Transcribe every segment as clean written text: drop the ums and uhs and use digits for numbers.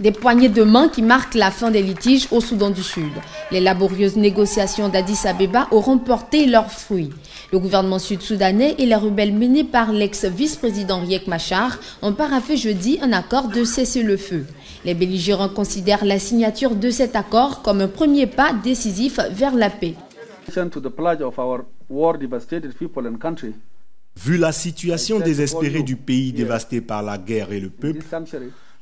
Des poignées de main qui marquent la fin des litiges au Soudan du Sud. Les laborieuses négociations d'Addis Abeba auront porté leurs fruits. Le gouvernement sud-soudanais et les rebelles menés par l'ex-vice-président Riek Machar ont paraphé jeudi un accord de cessez-le-feu. Les belligérants considèrent la signature de cet accord comme un premier pas décisif vers la paix. Vu la situation désespérée du pays dévasté par la guerre et le peuple,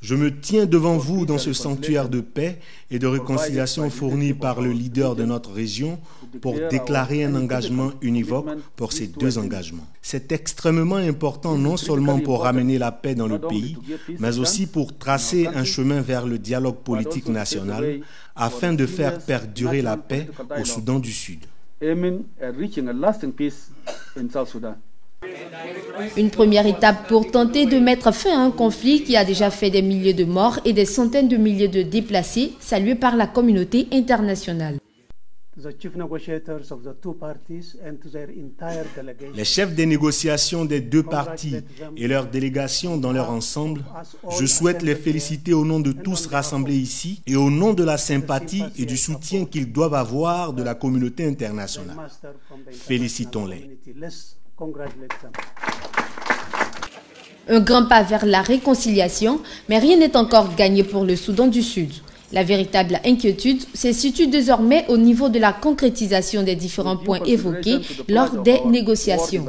je me tiens devant vous dans ce sanctuaire de paix et de réconciliation fourni par le leader de notre région pour déclarer un engagement univoque pour ces deux engagements. C'est extrêmement important non seulement pour ramener la paix dans le pays, mais aussi pour tracer un chemin vers le dialogue politique national afin de faire perdurer la paix au Soudan du Sud. Une première étape pour tenter de mettre fin à un conflit qui a déjà fait des milliers de morts et des centaines de milliers de déplacés, salués par la communauté internationale. Les chefs des négociations des deux parties et leurs délégations dans leur ensemble, je souhaite les féliciter au nom de tous rassemblés ici et au nom de la sympathie et du soutien qu'ils doivent avoir de la communauté internationale. Félicitons-les. Un grand pas vers la réconciliation, mais rien n'est encore gagné pour le Soudan du Sud. La véritable inquiétude se situe désormais au niveau de la concrétisation des différents points évoqués lors des négociations.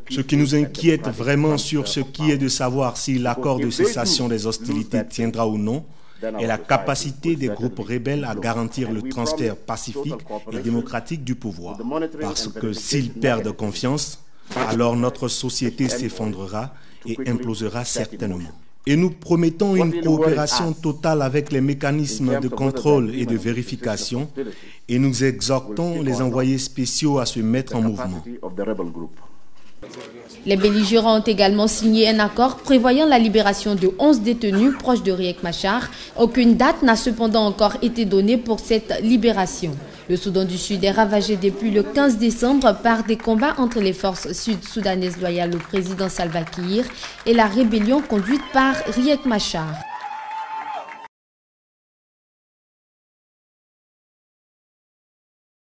Ce qui nous inquiète vraiment sur ce qui est de savoir si l'accord de cessation des hostilités tiendra ou non est la capacité des groupes rebelles à garantir le transfert pacifique et démocratique du pouvoir. Parce que s'ils perdent confiance, alors notre société s'effondrera et implosera certainement. Et nous promettons une coopération totale avec les mécanismes de contrôle et de vérification et nous exhortons les envoyés spéciaux à se mettre en mouvement. Les belligérants ont également signé un accord prévoyant la libération de 11 détenus proches de Riek Machar. Aucune date n'a cependant encore été donnée pour cette libération. Le Soudan du Sud est ravagé depuis le 15 décembre par des combats entre les forces sud-soudanaises loyales au président Salva Kiir et la rébellion conduite par Riek Machar.